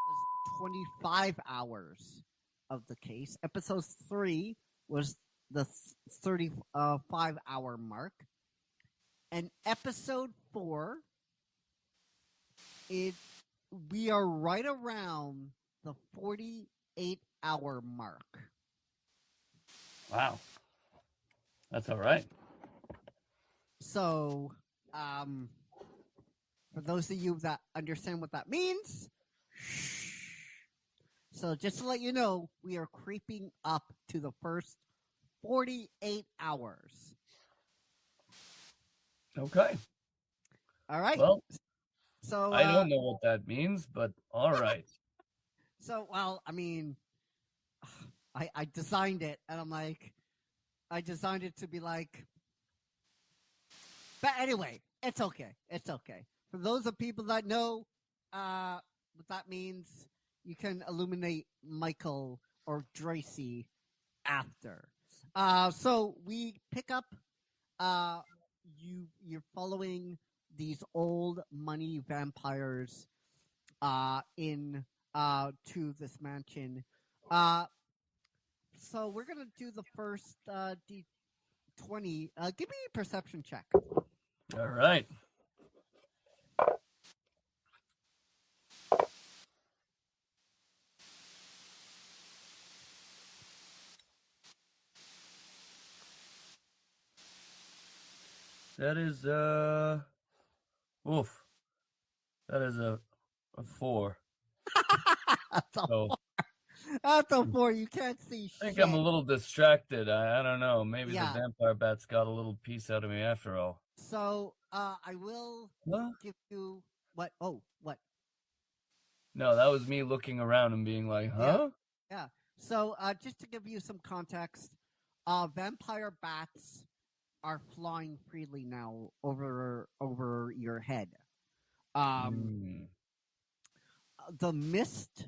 was 25 hours of the case. Episode 3 was the 35-hour mark. And episode 4, we are right around the 48-hour mark. Wow. That's all right. So, for those of you that understand what that means, so just to let you know, we are creeping up to the first 48 hours. Okay. All right. Well, so I don't know what that means, but all right. So, well, I mean, I designed it, and I'm like, I designed it to be like, but anyway, it's okay. It's okay. For those of people that know what that means, you can illuminate Michael or Tracy after. So we pick up. You're following these old money vampires in to this mansion. So we're gonna do the first D20. Give me a perception check. All right. That is oof. That is a 4. That's a So 4. That's a 4. You can't see I think shit. I'm a little distracted. I don't know. Maybe Yeah. the vampire bats got a little piece out of me after all. So I will give you what? Oh, what? No, that was me looking around and being like, huh? Yeah. So just to give you some context, vampire bats are flying freely now over your head. The mist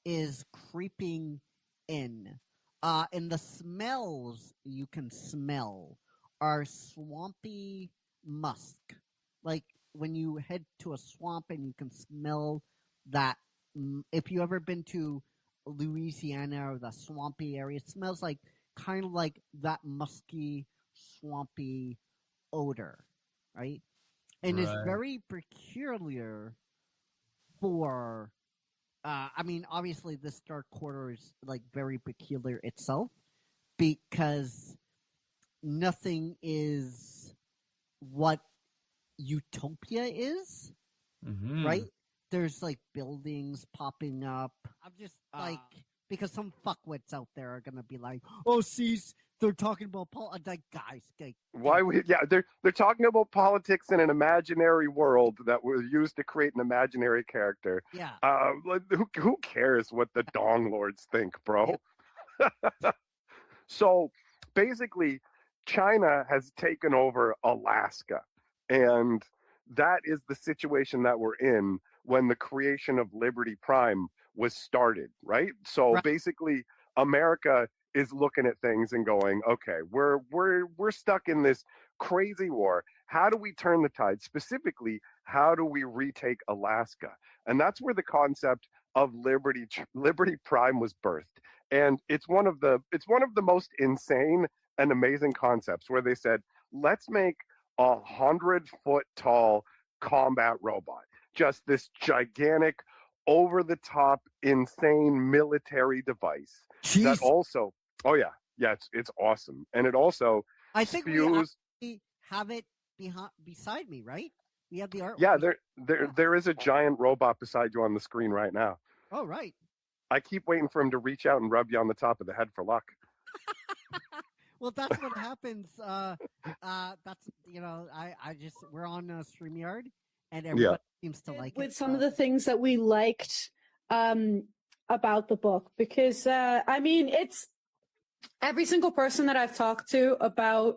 is creeping in. And the smells you can smell are swampy musk. Like when you head to a swamp and you can smell that. If you ever been to Louisiana or the swampy area, it smells like kind of like that musky, swampy odor, right? And it's very peculiar for I mean, obviously, this Dark Quarter is like very peculiar itself because nothing is what Utopia is, right? There's like buildings popping up. I'm just like, because some fuckwits out there are gonna be like, "Oh, see, they're talking about like guys." Why we? Yeah, they're talking about politics in an imaginary world that was used to create an imaginary character. Yeah. Who cares what the Dong Lords think, bro? Yeah. So basically, China has taken over Alaska, and that is the situation that we're in when the creation of Liberty Prime was started, right? So basically, America is looking at things and going, okay, we're stuck in this crazy war. How do we turn the tide? Specifically, how do we retake Alaska? And that's where the concept of Liberty Prime was birthed. And it's one of the most insane and amazing concepts where they said, let's make 100-foot tall combat robot, just this gigantic, over the top, insane military device. Jeez. That also, it's awesome, and it also I think spews. We have it beside me, right? We have the art. Yeah, there is a giant robot beside you on the screen right now. Oh, right. I keep waiting for him to reach out and rub you on the top of the head for luck. Well, that's what happens. That's I just we're on StreamYard, and everybody seems to like with it. some of the things that we liked about the book, because I mean, it's every single person that I've talked to about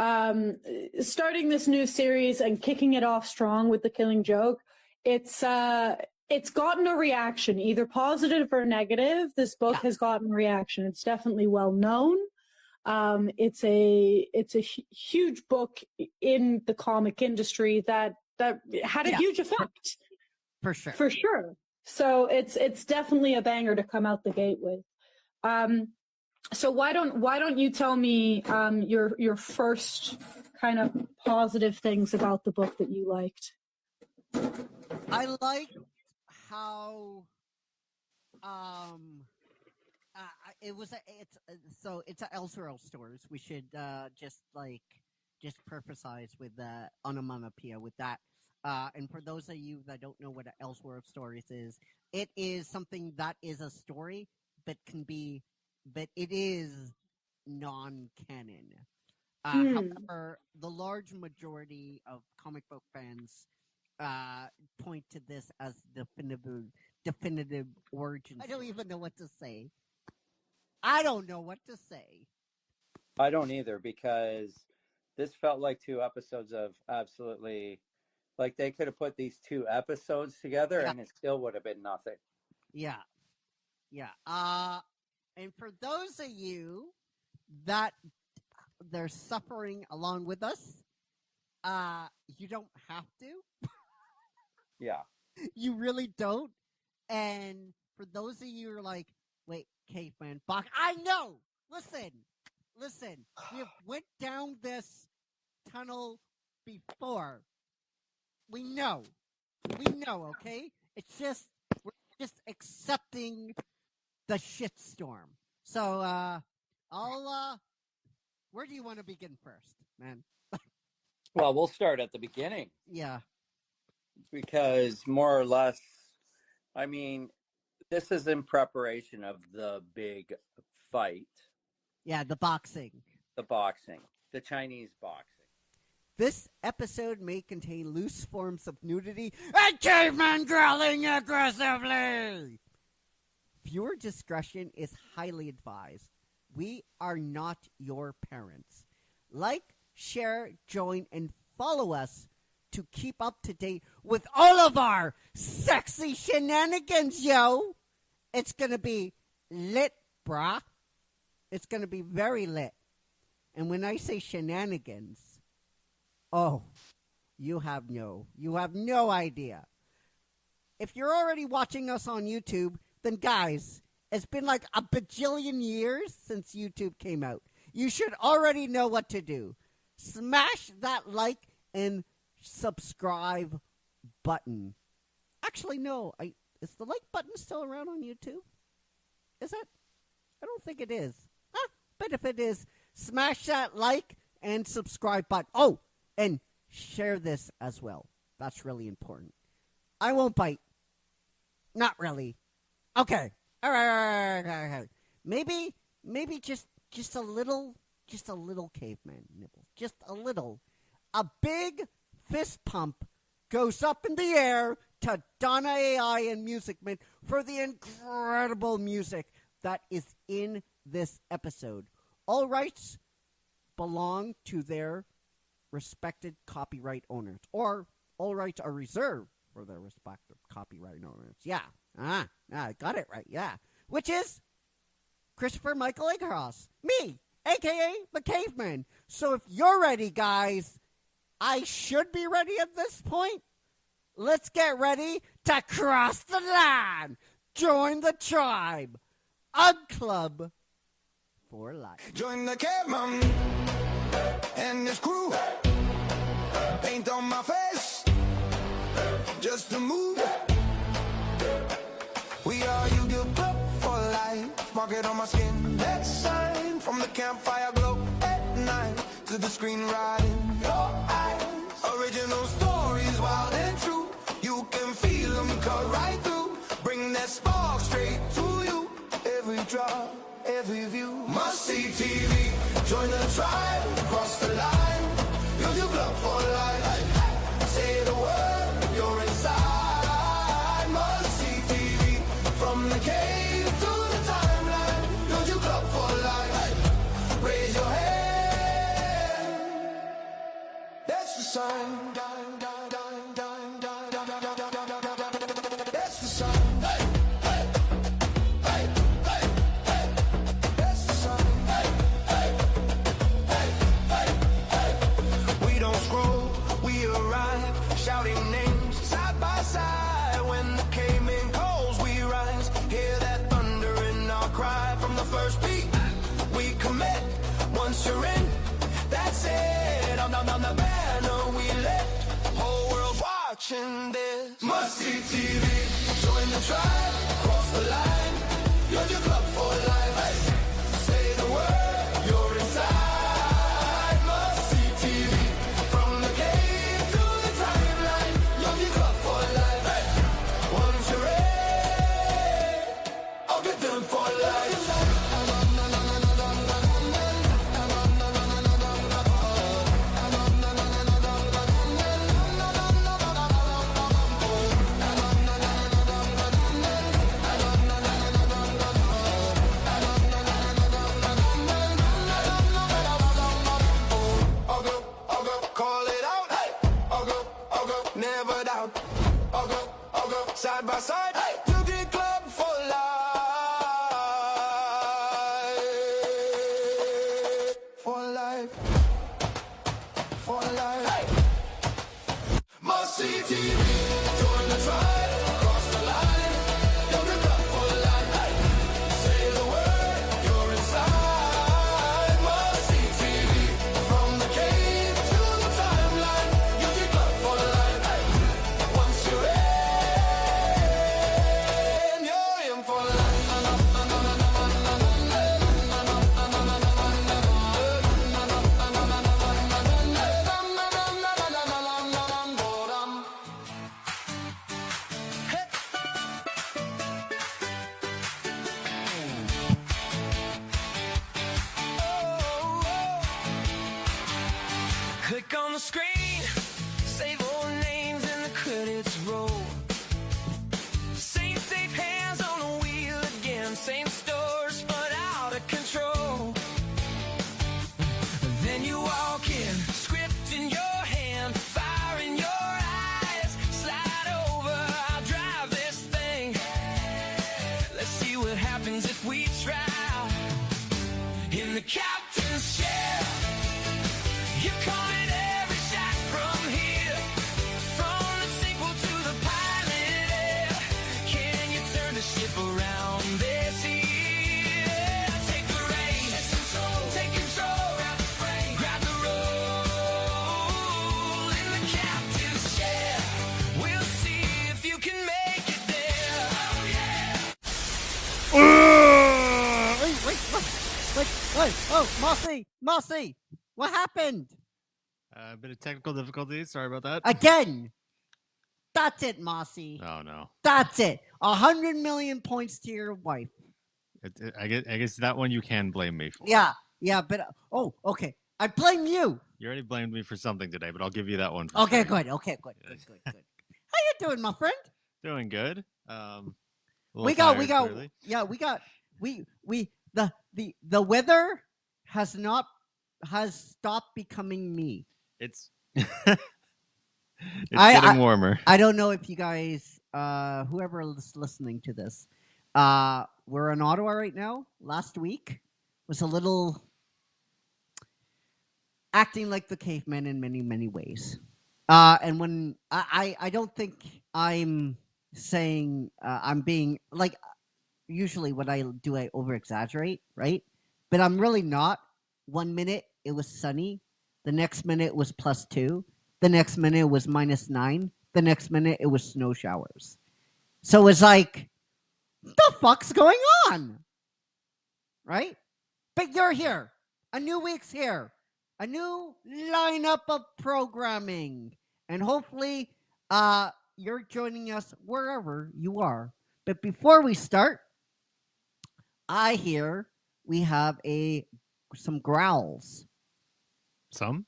starting this new series and kicking it off strong with The Killing Joke. It's gotten a reaction, either positive or negative. This book has gotten a reaction. It's definitely well known. It's a huge book in the comic industry that had a huge effect. For sure. For sure. So it's definitely a banger to come out the gate with. So why don't you tell me your first kind of positive things about the book that you liked? I like how it was it's a Elseworld stories. We should just purposize with the onomatopoeia with that. And for those of you that don't know what an Elseworld stories is, it is something that is a story, but it is non-canon. However, the large majority of comic book fans point to this as definitive origin. I don't even know what to say. I don't know what to say. I don't either, because this felt like 2 episodes of absolutely, like they could have put these 2 episodes together and it still would have been nothing. Yeah. And for those of you that they're suffering along with us, you don't have to. Yeah. You really don't. And for those of you who are like, wait, caveman, Bach, I know. Listen. We have went down this tunnel before. We know, okay? It's just, we're just accepting the shitstorm. So, where do you want to begin first, man? Well, we'll start at the beginning. Yeah. Because more or less, I mean, this is in preparation of the big fight. Yeah, the boxing. The Chinese boxing. This episode may contain loose forms of nudity and cavemen growling aggressively. Viewer discretion is highly advised. We are not your parents. Like, share, join, and follow us to keep up to date with all of our sexy shenanigans, yo. It's going to be lit, brah. It's going to be very lit. And when I say shenanigans, oh, you have no idea. If you're already watching us on YouTube, then guys, it's been like a bajillion years since YouTube came out. You should already know what to do. Smash that like and subscribe button. Actually, no. Is the like button still around on YouTube? Is it? I don't think it is. But if it is, smash that like and subscribe button. Oh, and share this as well. That's really important. I won't bite. Not really. Okay. All right. Maybe just a little caveman nibble. Just a little. A big fist pump goes up in the air to Donna AI and Music Man for the incredible music that is in this episode. All rights belong to their respected copyright owners, or all rights are reserved for their respective copyright owners. Yeah. I got it right. Yeah. Which is Christopher Michael Eggers, me, a.k.a. the Caveman. So if you're ready, guys, I should be ready at this point. Let's get ready to cross the line. Join the tribe. Ugg Club for life. Join the caveman and his crew. Paint on my face, just to move. We are Yu-Gi-Oh! Club for life. Mark it on my skin. That sign from the campfire glow at night to the screen right in your eyes. Original stories, wild and true. You can feel them cut right through. Bring that spark straight to you. Every drop, every view. Must see TV. Join the tribe, cross the line. Yu-Gi-Oh! Club for life. Say the word, you're inside. Must see TV. From the cave to the timeline. Yu-Gi-Oh! Club for life. Raise your hand. That's the sign. That's the sign. Shouting names side by side when the came in cold. Hear that thunder in our cry from the first beat. We commit. Once you're in, that's it. I'm the banner we lift. Whole world's watching this. Must see TV. Join the tribe. Cross the line. You're your club for life. Hey. Say the word. You're inside. Must see TV. From the cave to the timeline. You're your club for life. Hey. Once you're in, I'll get them for life. Call it out. Hey. I'll go, never doubt. I'll go, side by side. Hey. You get club for life. For life. For life. Hey. Must see TV. Join the tribe. Cross the line. You get club for life. Hey. Say the word. You're inside. Must see TV. From the cave to the timeline. You get club for life. Hey. Once you're in, you're in for life. Click on the screen, save all names and the credits roll. Same safe hands on the wheel again, same store spun out of control. Then you walk in, script in your hand, fire in your eyes, slide over, I'll drive this thing. Let's see what happens if we try. In the captain's chair, you're calling every shot from here, from the sequel to the pilot. Can you turn the ship around this year? Take the reins, take control, grab the frame, grab the roll. In the captain's chair, we'll see if you can make it there. Oh yeah. Wait. Oh, Mossy, what happened? A bit of technical difficulties. Sorry about that. Again. That's it, Mossy. Oh no. That's it. 100 million points to your wife. I guess that one you can blame me for. Yeah, but okay. I blame you. You already blamed me for something today, but I'll give you that one. For Okay, sure. good. Okay, good. How you doing, my friend? Doing good. We got. The weather has stopped becoming me. It's getting warmer. I don't know if you guys, whoever is listening to this, we're in Ottawa right now. Last week was a little acting like the cavemen in many, many ways. And when I don't think I'm saying I'm being like, usually what I do, I over exaggerate, right? But I'm really not. 1 minute it was sunny, the next minute it was +2, the next minute it was -9, the next minute it was snow showers. So it's like, what the fuck's going on? Right? But you're here. A new week's here. A new lineup of programming. And hopefully you're joining us wherever you are. But before we start, I hear we have some growls. Some?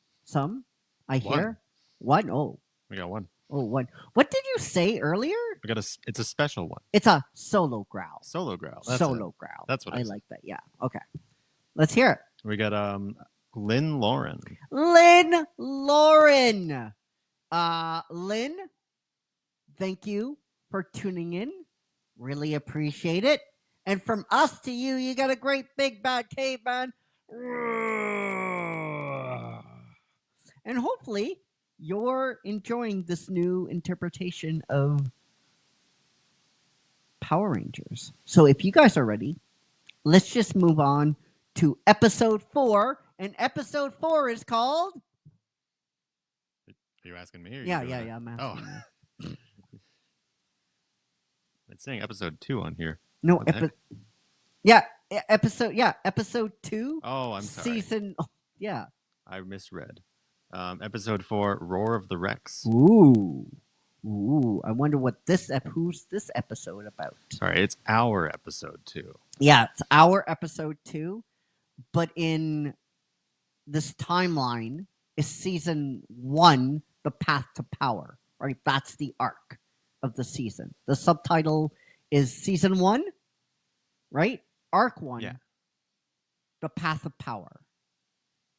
I hear. One. Oh. We got one. Oh, one. What did you say earlier? It's a special one. It's a solo growl. Solo growl. Growl. That's what I like that. Yeah. Okay. Let's hear it. We got Lynn Lauren. Lynn Lauren. Lynn, thank you for tuning in. Really appreciate it. And from us to you, you got a great big bad caveman. And hopefully you're enjoying this new interpretation of Power Rangers. So if you guys are ready, let's just move on to episode 4. And episode 4 is called. Are you asking me? Or Yeah, you doing it? I'm Oh, asking you. it's saying episode 2 on here. No, What the heck? episode 2. Oh, I'm sorry. Season. Oh, yeah. I misread. Episode 4, Roar of the Rex. Ooh. I wonder what who's this episode about? Sorry, it's our episode 2. Yeah, it's our episode 2, but in this timeline is season 1, The Path to Power, right? That's the arc of the season. The subtitle is season 1, right? Arc 1, Yeah. The Path of Power.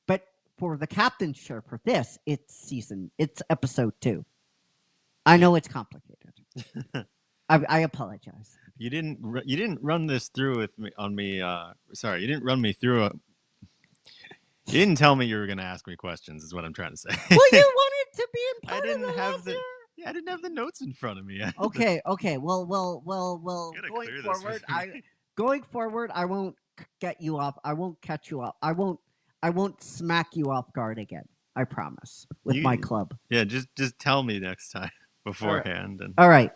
But for the captain's share for this, it's episode 2. I know it's complicated. I apologize. You didn't run this through with me on me. Sorry, you didn't run me through it. You didn't tell me you were going to ask me questions. Is what I'm trying to say. Well, you wanted to be in part I didn't of the have last the. year. Yeah, I didn't have the notes in front of me. Okay. Well. Gotta Going clear this forward, with me. going forward, I won't get you off. I won't catch you up. I won't smack you off guard again. I promise. With my club. Yeah, just tell me next time beforehand. And All right.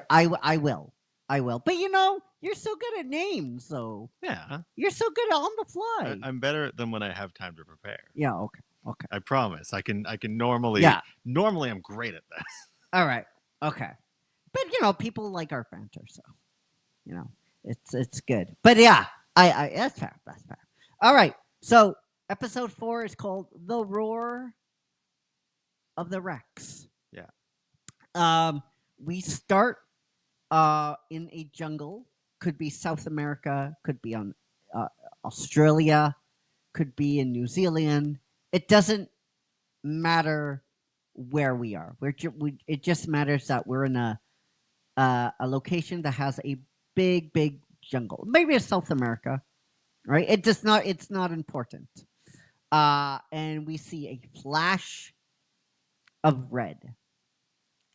I will. But you're so good at names, so yeah, you're so good on the fly. I'm better than when I have time to prepare. Yeah. Okay. I promise. I can normally. Yeah. Normally, I'm great at this. All right. Okay. But people like our banter, so it's good. But yeah, I that's fair. That's fair. All right. So episode 4 is called The Roar of the Rex. Yeah. We start in a jungle. Could be South America. Could be on Australia. Could be in New Zealand. It doesn't matter where we are. It just matters that we're in a location that has a big jungle. Maybe it's South America, right? It's not important. And we see a flash of red.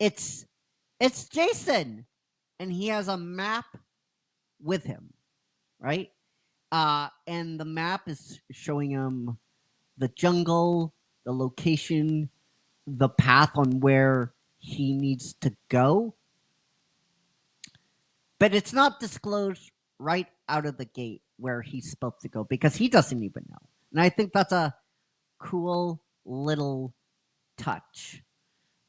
It's Jason, and he has a map with him, right? And the map is showing him the jungle, the location, the path on where he needs to go. But it's not disclosed right out of the gate where he's supposed to go because he doesn't even know. And I think that's a cool little touch.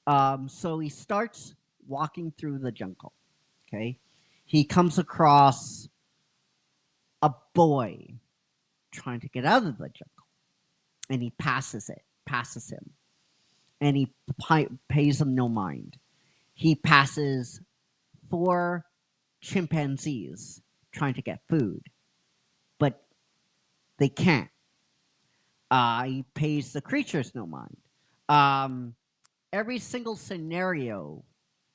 So he starts walking through the jungle. Okay. He comes across a boy trying to get out of the jungle. And he passes him. And he pays him no mind. He passes 4 chimpanzees trying to get food, but they can't. He pays the creatures no mind. Every single scenario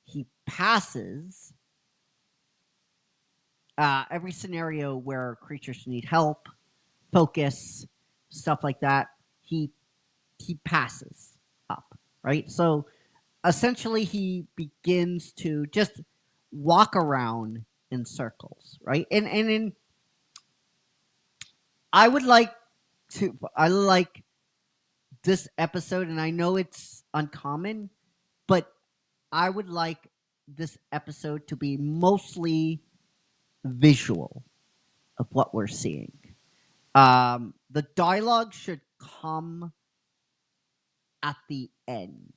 he passes, every scenario where creatures need help, focus, stuff like that, he passes up, right? So essentially he begins to just walk around in circles, right? And I like this episode, and I know it's uncommon, but I would like this episode to be mostly visual of what we're seeing. The dialogue should come at the end,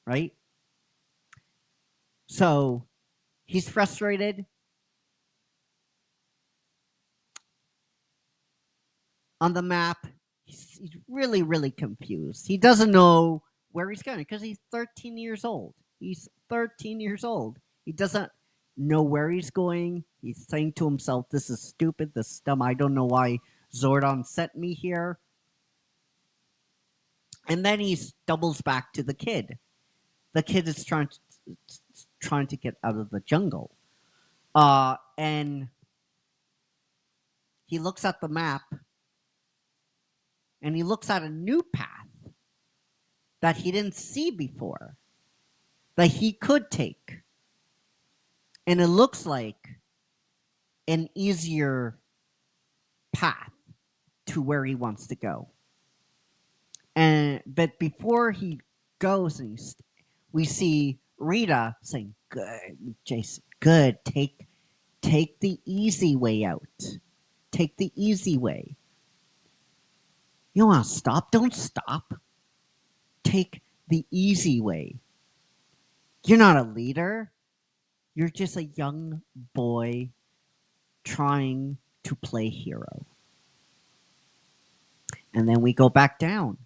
right? So he's frustrated. On the map, he's really, really confused. He doesn't know where he's going because he's 13 years old. He's 13 years old. He doesn't know where he's going. He's saying to himself, this is stupid, this is dumb. I don't know why Zordon sent me here. And then he doubles back to the kid. The kid is trying to get out of the jungle. And he looks at the map, and he looks at a new path that he didn't see before, that he could take. and it looks like an easier path to where he wants to go. But before he goes, we see Rita saying, "Good, Jason. Good. Take the easy way out. Take the easy way. You want to stop? Don't stop. Take the easy way. You're not a leader. You're just a young boy trying to play hero." And then we go back down.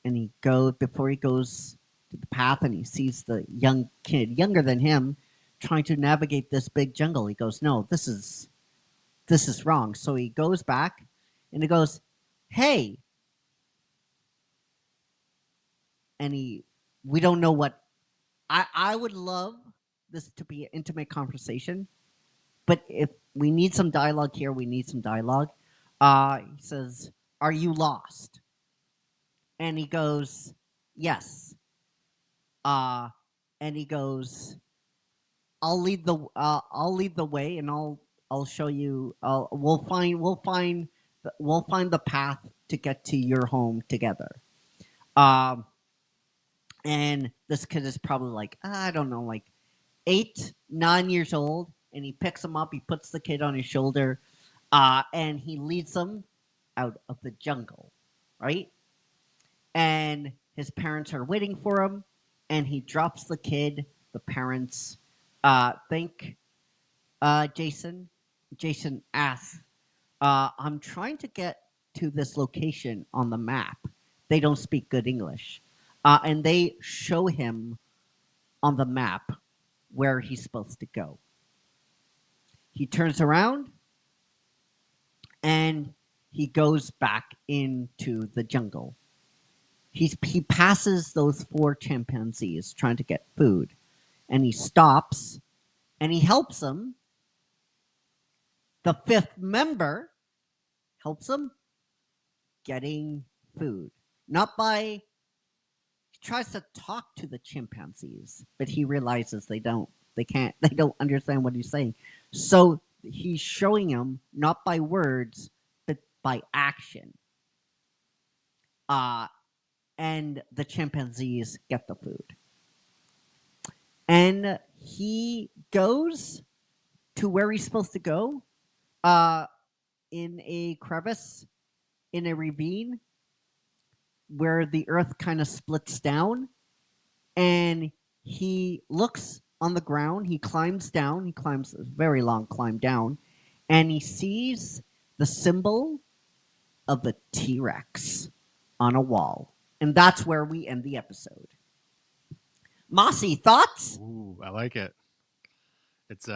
And before he goes to the path and he sees the young kid, younger than him, trying to navigate this big jungle. He goes, "No, this is wrong." So he goes back and he goes, "Hey." And we don't know what, I would love this to be an intimate conversation, but if we need some dialogue here, we need some dialogue. He says, "Are you lost?" And he goes, "Yes." And he goes, I'll lead the way, and I'll show you. We'll find the path to get to your home together." And this kid is probably like, I don't know, like 8, 9 years old, and he picks him up. He puts the kid on his shoulder, and he leads them out of the jungle, right? And his parents are waiting for him, and he drops the kid. The parents think Jason. Jason asks, "I'm trying to get to this location on the map." They don't speak good English. And they show him on the map where he's supposed to go. He turns around and he goes back into the jungle. He passes those 4 chimpanzees trying to get food, and he stops and he helps them. The 5th member helps him getting food. Not by, he tries to talk to the chimpanzees, but he realizes they don't understand what he's saying. So he's showing them not by words, but by action. And the chimpanzees get the food. And he goes to where he's supposed to go, in a crevice, in a ravine, where the earth kind of splits down, and he looks on the ground. He climbs down. He climbs a very long climb down, and he sees the symbol of the T-Rex on a wall. And that's where we end the episode. Mossy, thoughts? Ooh, I like it. It's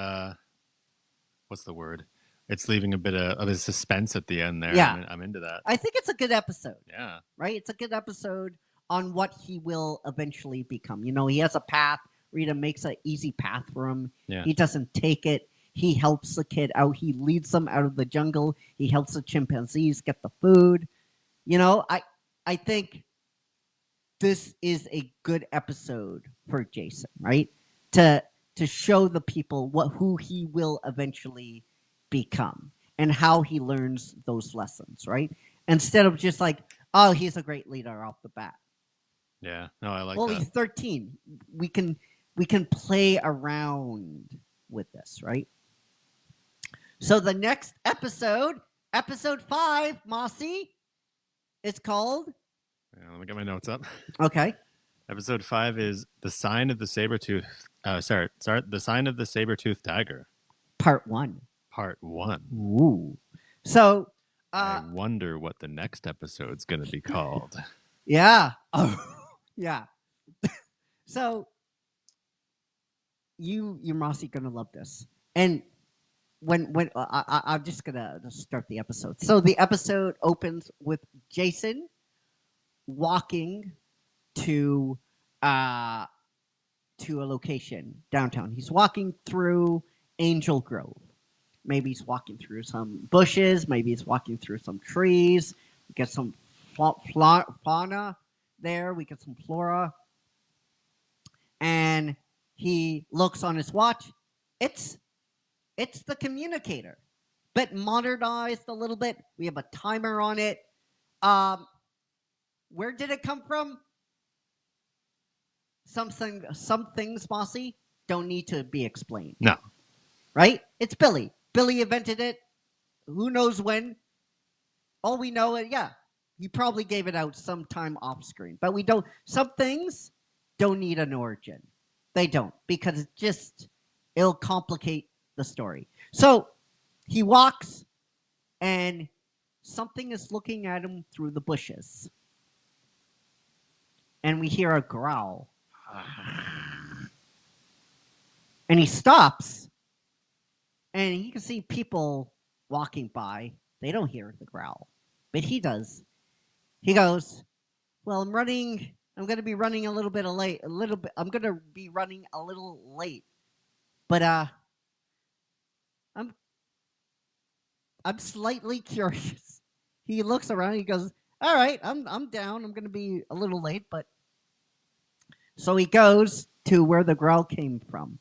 what's the word? It's leaving a bit of a suspense at the end there. Yeah. I'm into that. I think it's a good episode. Yeah. Right? It's a good episode on what he will eventually become. You know, he has a path. Rita makes an easy path for him. Yeah. He doesn't take it. He helps the kid out. He leads them out of the jungle. He helps the chimpanzees get the food. You know, I think this is a good episode for Jason, right? To show the people who he will eventually become and how he learns those lessons, right? Instead of just like, oh, he's a great leader off the bat. Yeah. No, I like Well, that. he's 13. We can play around with this, right? So the next episode, episode 5, Mossy, it's called. Yeah, let me get my notes up. Okay. Episode 5 is The Sign of the Sabertooth. The Sign of the Sabertooth Tiger. Part 1. Part 1. Ooh. So. I wonder what the next episode's going to be called. Yeah. Oh, yeah. So you're Mossy gonna love this. And when I'm just gonna start the episode. So the episode opens with Jason walking to a location downtown. He's walking through Angel Grove. Maybe he's walking through some bushes. Maybe he's walking through some trees. We get some fauna there. We get some flora. And he looks on his watch. It's the communicator, but modernized a little bit. We have a timer on it. Where did it come from? Some things, Mossy, don't need to be explained. No. Right? It's Billy. Billy invented it. Who knows when? All we know is, he probably gave it out sometime off screen. But we don't. Some things don't need an origin. They don't, because it'll complicate the story. So he walks, and something is looking at him through the bushes. And we hear a growl. And he stops, and he can see people walking by. They don't hear the growl, but he does. He goes, "Well, I'm going to be running a little bit late. I'm going to be running a little late, but I'm slightly curious." He looks around. He goes, "All right, I'm down. I'm going to be a little late, but." So he goes to where the growl came from.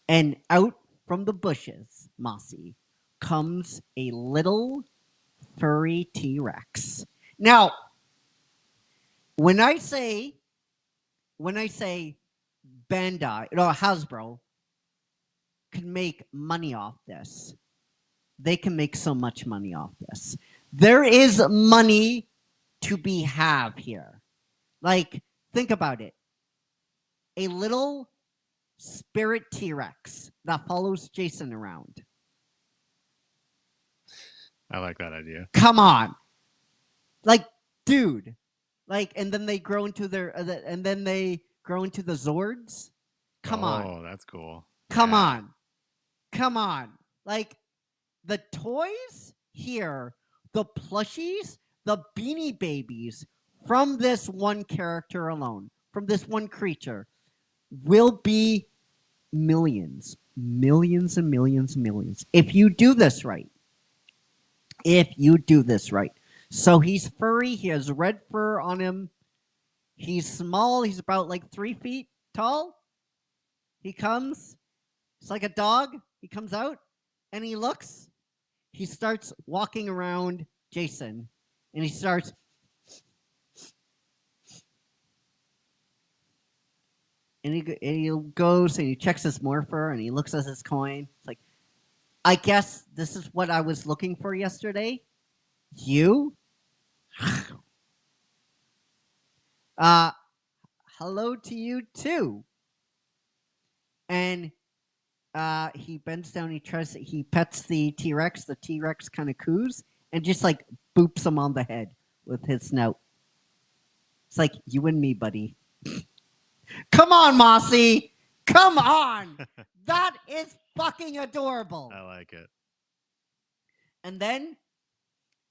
And out from the bushes, Mossy, comes a little furry T-Rex. Now, when I say Bandai, Hasbro can make money off this, they can make so much money off this. There is money to be had here. Like, think about it. A little spirit T-Rex that follows Jason around. I like that idea. Come on. Like, dude. Like, and then they grow into the Zords. Come on. Oh, that's cool. Come on. Like, the toys here, the plushies, the Beanie Babies from this one character alone, from this one creature, will be millions and millions and millions. If you do this right. So he's furry. He has red fur on him. He's small. He's about like 3 feet tall. He comes. It's like a dog. He comes out and he looks. He starts walking around Jason. And he starts. And he goes and he checks his morpher and he looks at his coin. It's like, I guess this is what I was looking for yesterday. You? Hello to you too. And he bends down, he pets the T-Rex. The T-Rex kind of coos and just like boops him on the head with his snout. It's like, you and me, buddy. Come on, Mossy. Come on. That is fucking adorable. I like it. And then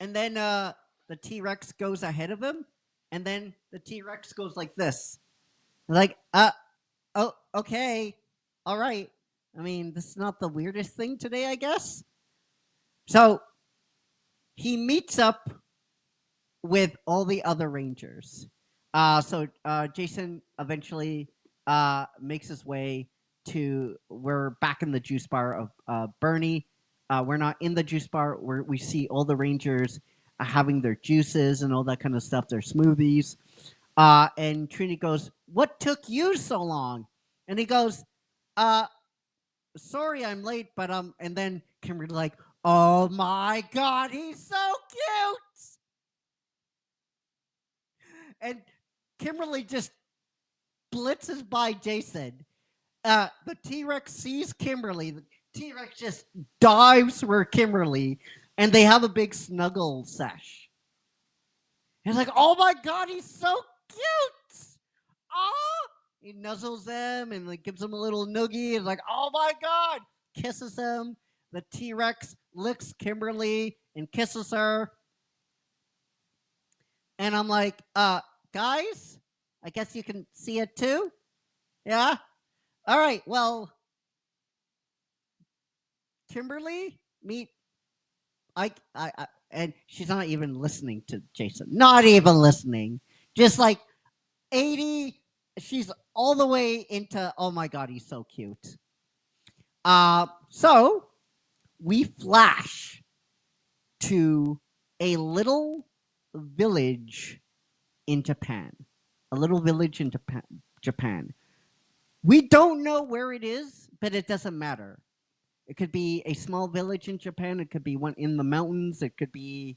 the T-Rex goes ahead of him, and then the T-Rex goes like this. Like, oh, okay. All right. I mean, this is not the weirdest thing today, I guess. So he meets up with all the other Rangers. So Jason eventually makes his way to, we're back in the juice bar of Bernie. We're not in the juice bar where we see all the Rangers having their juices and all that kind of stuff, their smoothies. And Trini goes, "What took you so long?" And he goes, "Sorry I'm late, but and then Kimberly's like, "Oh my God, he's so cute!" And Kimberly just blitzes by Jason. The T-Rex sees Kimberly. The T-Rex just dives for Kimberly, and they have a big snuggle sesh. He's like, "Oh my God, he's so cute!" Oh, he nuzzles them and like gives him a little noogie. And like, "Oh my God!" Kisses him. The T-Rex licks Kimberly and kisses her. And I'm like, guys, I guess you can see it too? Yeah? All right, well, Kimberly, meet, and she's not even listening to Jason. Not even listening. Just like 80, she's all the way into, "Oh my God, he's so cute." So we flash to a little village in Japan. A little village in Japan. We don't know where it is, but it doesn't matter. It could be a small village in Japan. It could be one in the mountains. It could be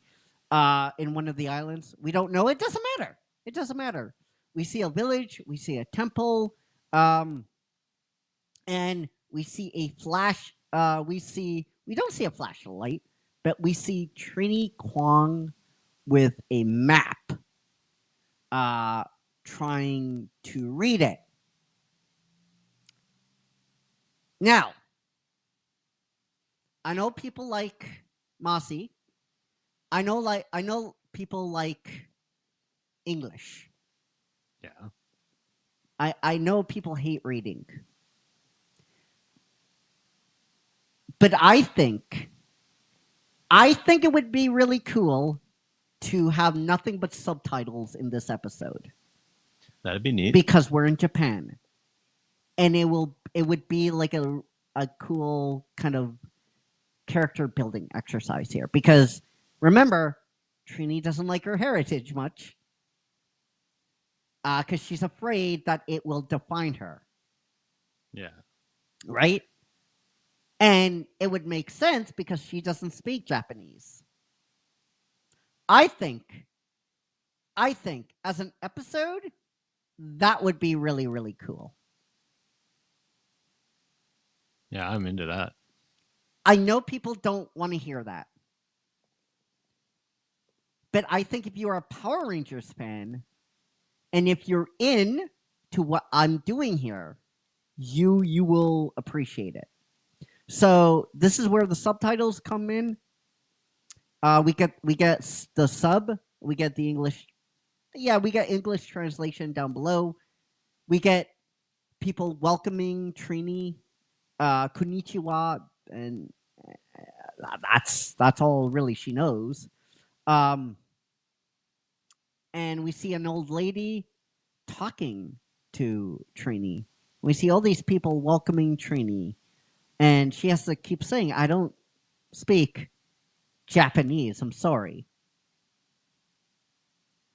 in one of the islands. We don't know. It doesn't matter. It doesn't matter. We see a village. We see a temple. And we see a flash. We don't see a flashlight, but we see Trini Kwong with a map, trying to read it. Now, I know people like Mossy. I know people like English. Yeah. I know people hate reading. But I think it would be really cool to have nothing but subtitles in this episode. That'd be neat. Because we're in Japan. And it would be like a cool kind of character building exercise here. Because remember, Trini doesn't like her heritage much. Because she's afraid that it will define her. Yeah. Right? And it would make sense because she doesn't speak Japanese. I think as an episode, that would be really, really cool. Yeah, I'm into that. I know people don't want to hear that. But I think if you're a Power Rangers fan, and if you're in to what I'm doing here, you will appreciate it. So this is where the subtitles come in. We get the sub. We get the English. Yeah, we get English translation down below. We get people welcoming Trini, konnichiwa, and that's all really she knows. And we see an old lady talking to Trini. We see all these people welcoming Trini, and she has to keep saying, "I don't speak Japanese. I'm sorry."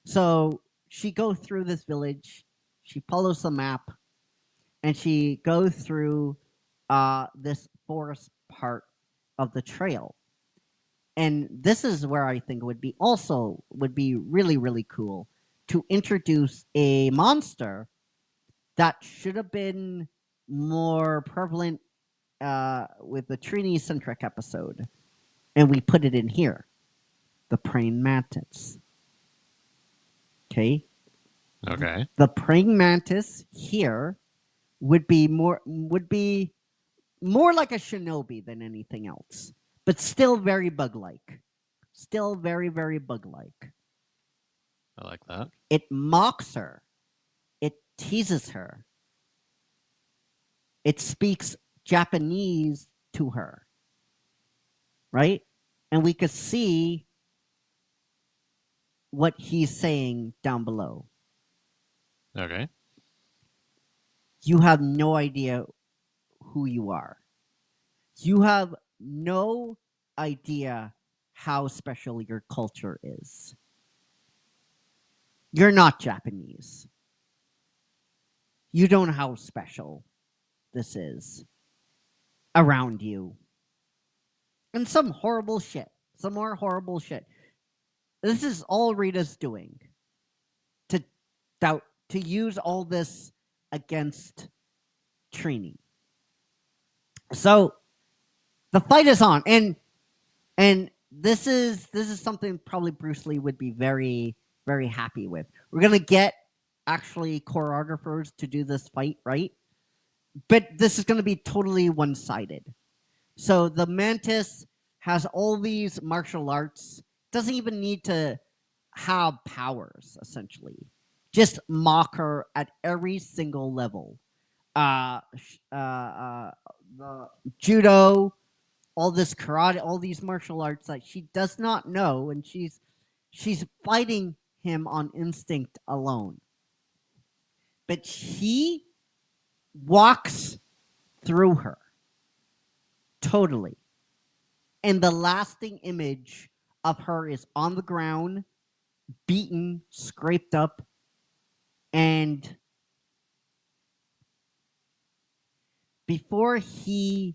So she goes through this village. She follows the map, and she goes through this forest part of the trail. And this is where I think would be really, really cool to introduce a monster that should have been more prevalent with the Trini-centric episode. And we put it in here. The praying mantis. Okay? Okay. The praying mantis here would be more like a shinobi than anything else. But still very bug-like. Still very, very bug-like. I like that. It mocks her. It teases her. It speaks Japanese to her. Right? And we could see what he's saying down below. Okay. You have no idea who you are. You have no idea how special your culture is. You're not Japanese. You don't know how special this is around you. And some horrible shit. Some more horrible shit. This is all Rita's doing. To use all this against Trini. So the fight is on, and this is something probably Bruce Lee would be very, very happy with. We're gonna get actually choreographers to do this fight, right? But this is gonna be totally one-sided. So the mantis has all these martial arts, doesn't even need to have powers, essentially. Just mock her at every single level. The judo, all this karate, all these martial arts that she does not know, and she's fighting him on instinct alone. But he walks through her. Totally. And the lasting image of her is on the ground, beaten, scraped up, and before he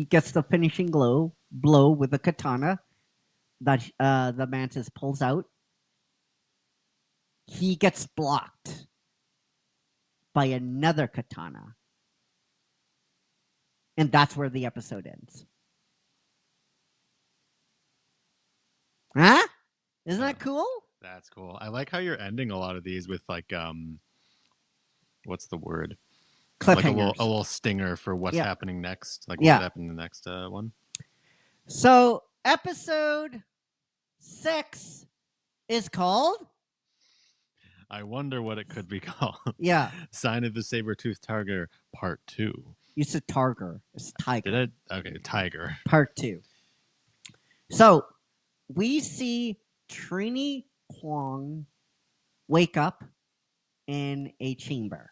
gets the finishing blow with the katana that the mantis pulls out, he gets blocked by another katana. And that's where the episode ends. Huh? Isn't that cool? That's cool. I like how you're ending a lot of these with like what's the word? Like a little stinger for what's happening next. Like what could happen in the next one. So episode 6 is called, I wonder what it could be called. Yeah. Sign of the Sabertooth Tiger Part 2. You said Targer. It's Tiger. Did I? Okay, Tiger. Part 2. So we see Trini Kwong wake up in a chamber.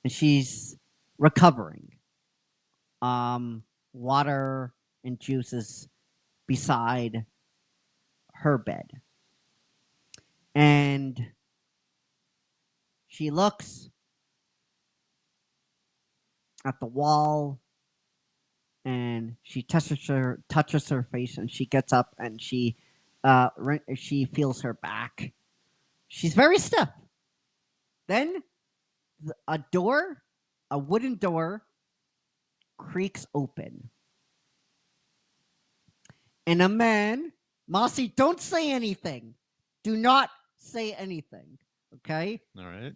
And she's recovering. Water and juices beside her bed. And she looks at the wall and she touches her face, and she gets up and she feels her back. She's very stiff. Then a wooden door creaks open. And a man, Mossy, don't say anything. Do not say anything. Okay? All right.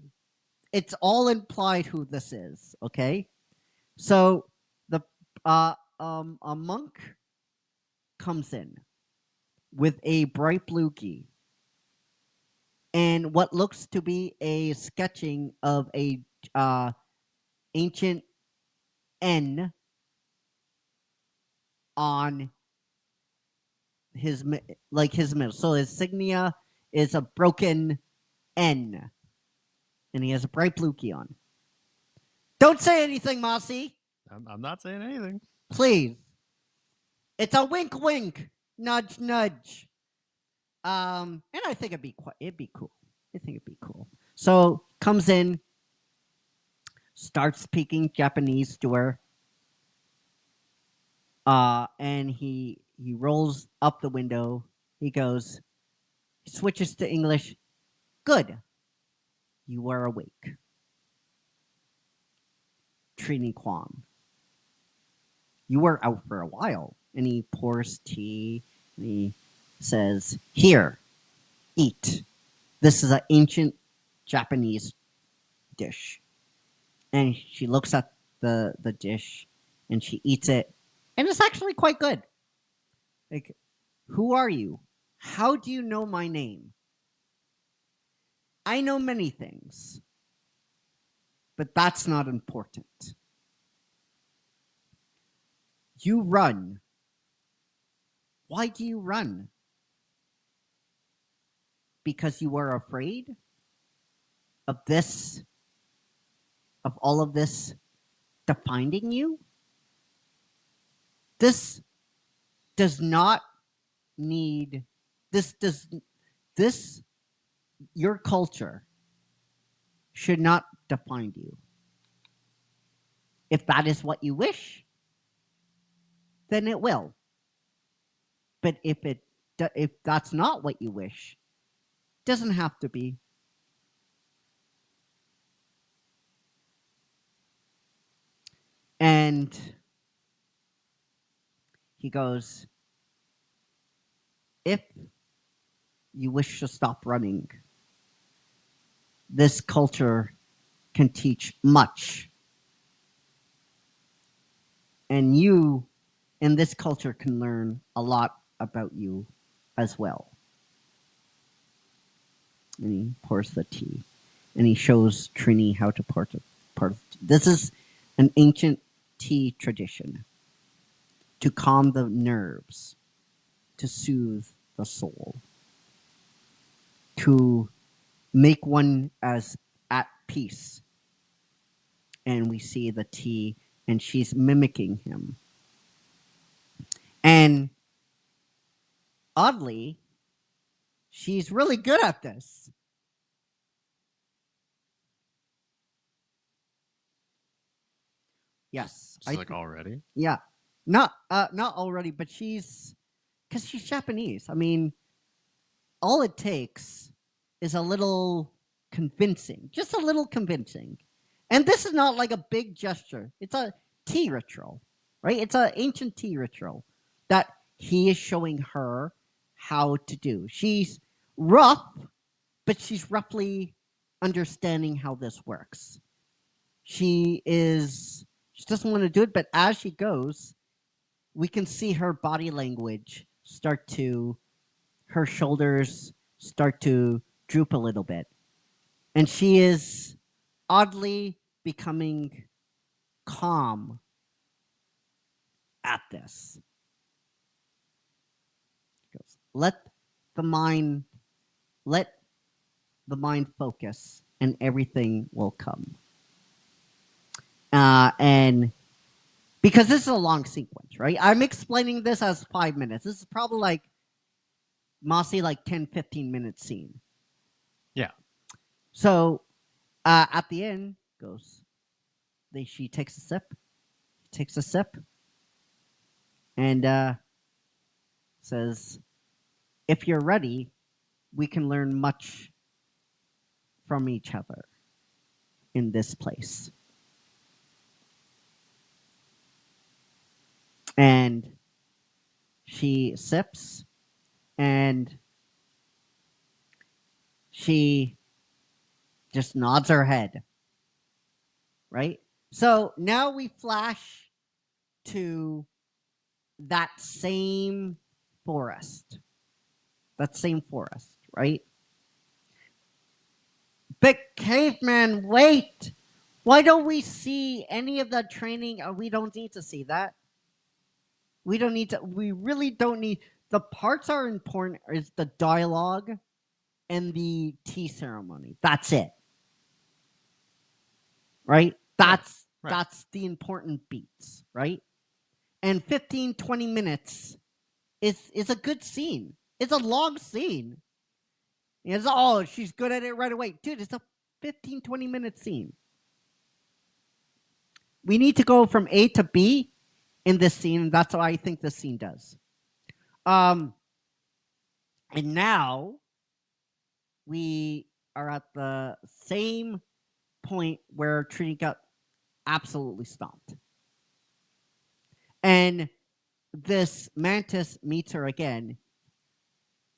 It's all implied who this is. Okay? So a monk comes in with a bright blue gi and what looks to be a sketching of a ancient N on his middle. So his insignia is a broken N, and he has a bright blue gi on. Don't say anything, Mossy. I'm not saying anything. Please. It's a wink, wink, nudge, nudge. And I think it'd be cool. I think it'd be cool. So comes in, starts speaking Japanese to her, and he rolls up the window. He switches to English. Good. You are awake. Trini Kwong. You were out for a while. And he pours tea and he says, here, eat. This is an ancient Japanese dish. And she looks at the dish and she eats it. And it's actually quite good. Like, who are you? How do you know my name? I know many things, but that's not important. You run. Why do you run? Because you are afraid of all of this defining you? This does not need, your culture should not define you. If that is what you wish, then it will. But if that's not what you wish, it doesn't have to be. And he goes, if you wish to stop running, this culture can teach much. And you in this culture can learn a lot about you as well. And he pours the tea. And he shows Trini how to pour the tea. This is an ancient tea tradition to calm the nerves, to soothe the soul, to make one as at peace and we see the T, and she's mimicking him. And oddly, she's really good at this. Yes. She's like already? Yeah. Not already, but because she's Japanese. I mean, all it takes is a little convincing. Just a little convincing. And this is not like a big gesture. It's a tea ritual, right? It's an ancient tea ritual that he is showing her how to do. She's rough, but she's roughly understanding how this works. She doesn't want to do it, but as she goes, we can see her body language her shoulders start to droop a little bit. And she is oddly becoming calm at this. Let the mind focus and everything will come. And because this is a long sequence, right? I'm explaining this as 5 minutes. This is probably like Mossy, like 10, 15 minute scene. Yeah. So at the end she takes a sip, and says, if you're ready, we can learn much from each other in this place. And she sips, and she just nods her head. Right? So now we flash to that same forest. Right? But caveman, wait! Why don't we see any of that training? We don't need to see that. We really don't need. The parts are important is the dialogue and the tea ceremony. That's it. Right? That's the important beats, right? And 15, 20 minutes is a good scene. It's a long scene. She's good at it right away. Dude, it's a 15, 20 minute scene. We need to go from A to B in this scene, and that's what I think this scene does. And now we are at the same point where Trini got absolutely stomped. And this mantis meets her again,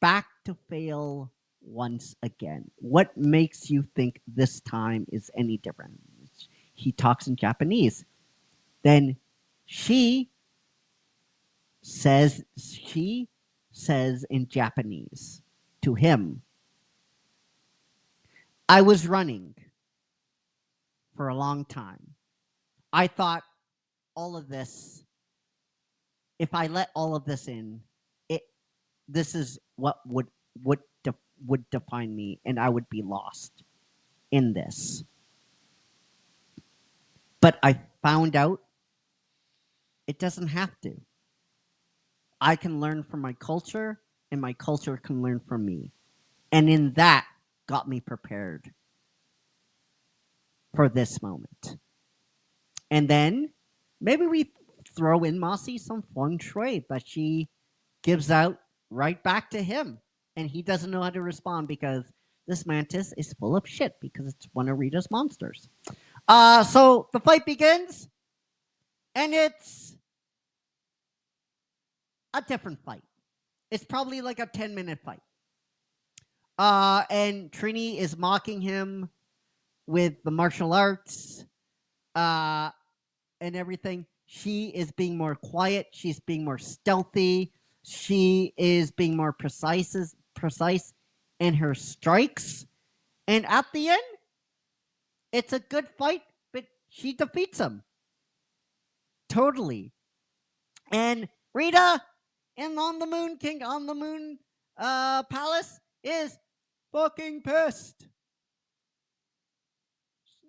back to fail once again. What makes you think this time is any different? He talks in Japanese. Then she says in Japanese to him, I was running for a long time. I thought all of this, if I let all of this in, this is what would define me, and I would be lost in this. But I found out it doesn't have to. I can learn from my culture, and my culture can learn from me. And in that got me prepared for this moment. And then maybe we throw in Mossy some feng shui that she gives out right back to him. And he doesn't know how to respond because this mantis is full of shit because it's one of Rita's monsters. So the fight begins, and it's a different fight. It's probably like a 10-minute fight. And Trini is mocking him with the martial arts and everything. She is being more quiet. She's being more stealthy. She is being more precise in her strikes. And at the end, it's a good fight, but she defeats him. Totally. And Rita on the Moon Palace is fucking pissed.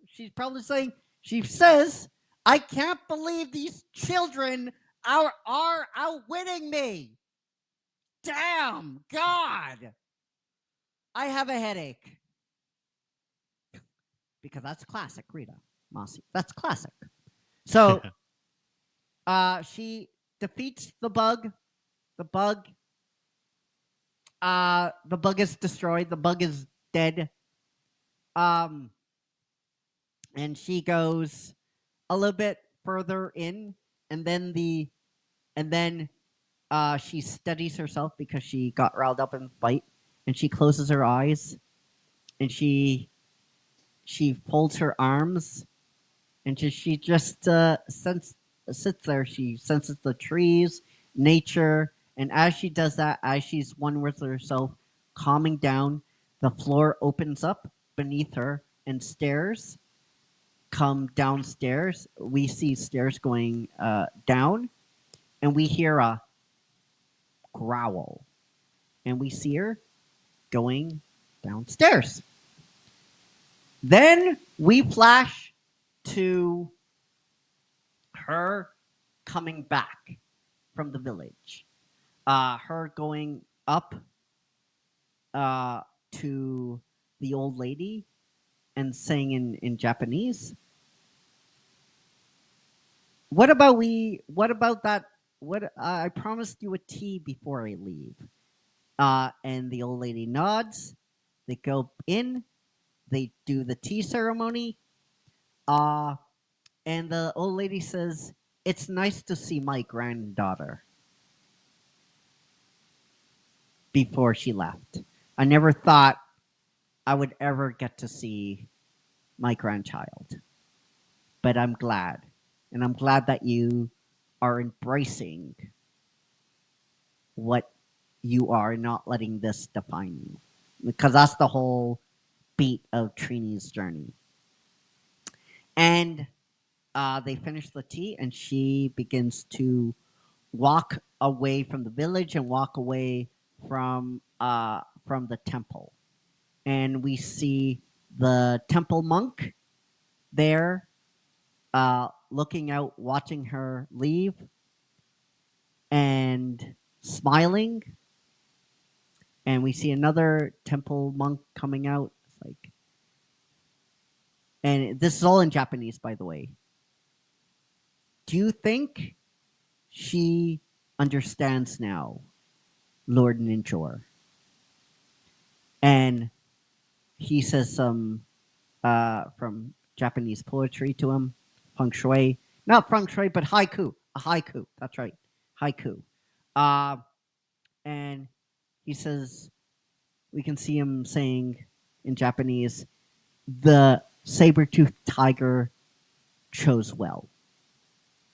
She's probably saying, She says, I can't believe these children are outwitting me. Damn, God. I have a headache. Because that's classic, Rita Mossy. That's classic. So she defeats the bug. The bug is destroyed. The bug is dead. And she goes a little bit further in, and then she steadies herself because she got riled up in the fight, and she closes her eyes, and she folds her arms, and she just sits there. She senses the trees, nature, and as she does that, as she's one with herself, calming down, the floor opens up beneath her, and stairs come downstairs. We see stairs going down, and we hear a growl, and we see her going downstairs. Then we flash to her coming back from the village. Her going up to the old lady and saying in Japanese, what about that? What I promised you a tea before I leave. And the old lady nods. They go in. They do the tea ceremony. And the old lady says, it's nice to see my granddaughter. Before she left. I never thought I would ever get to see my grandchild. But I'm glad. And I'm glad that you are embracing what you are and not letting this define you. Because that's the whole beat of Trini's journey. And they finish the tea, and she begins to walk away from the village and walk away from the temple. And we see the temple monk there looking out, watching her leave, and smiling. And we see another temple monk coming out. It's like, and this is all in Japanese, by the way. Do you think she understands now, Lord Ninjor? And he says some from Japanese poetry to him, feng shui, not feng shui, but haiku, a haiku. That's right, haiku. And he says, we can see him saying in Japanese, the saber-toothed tiger chose well.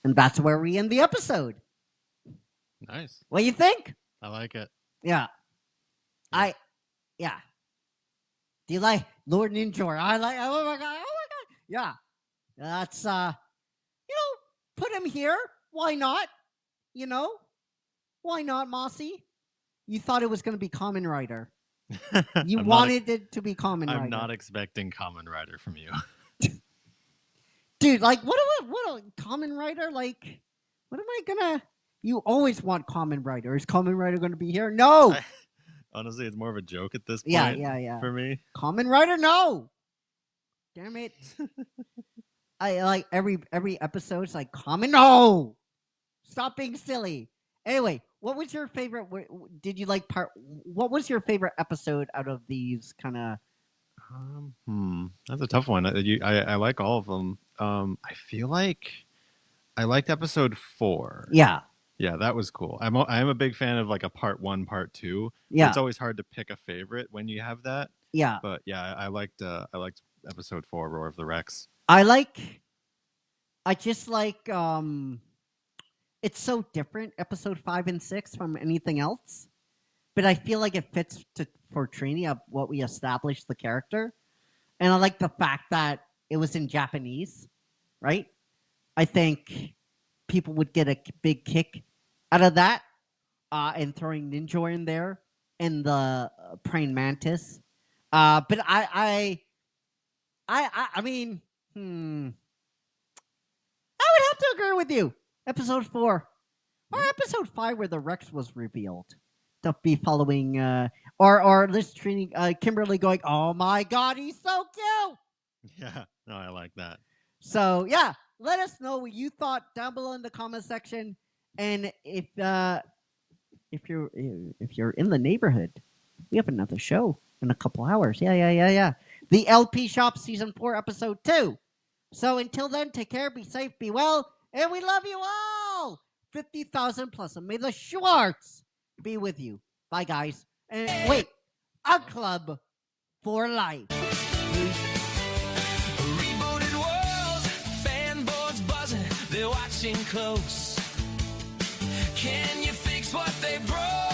And that's where we end the episode. Nice. What do you think? I like it. Yeah. Yeah. Do you like Lord Ninjor? I like, oh my God. Yeah. That's, put him here. Why not? Why not, Mossy? You thought it was going to be Kamen Rider. You wanted it to be Kamen Rider. I'm not expecting Kamen Rider from you. Dude, like, what a Kamen Rider? Like, what am I gonna? You always want Kamen Rider. Is Kamen Rider going to be here? No. Honestly, it's more of a joke at this point. Yeah. For me, Kamen Rider, no. Damn it! I like every episode. It's like Kamen. No, stop being silly. Anyway, what was your favorite? Did you like part? What was your favorite episode out of these kind of? That's a tough one. I like all of them. I feel like I liked episode 4. Yeah, that was cool. I'm a big fan of like a part 1, part 2. Yeah, it's always hard to pick a favorite when you have that. Yeah, but yeah, I liked episode 4, Roar of the Rex. I just like it's so different, episode 5 and 6 from anything else. But I feel like it fits for Trini of what we established the character. And I like the fact that it was in Japanese, right? I think people would get a big kick out of that. And throwing Ninjor in there and the praying mantis. But I mean, to agree with you. Episode 4. Or episode 5 where the Rex was revealed. Don't be following, or Liz treating, Kimberly going, oh my God, he's so cute. Yeah, no, I like that. So, yeah, let us know what you thought down below in the comment section. And if you're in the neighborhood, we have another show in a couple hours. Yeah. The LP Shop Season 4, Episode 2. So until then, take care, be safe, be well, and we love you all. 50,000 plus, and may the Schwartz be with you. Bye, guys. And wait, a club for life. Rebooted world, fanboys buzzing, they're watching close. Can you fix what they broke?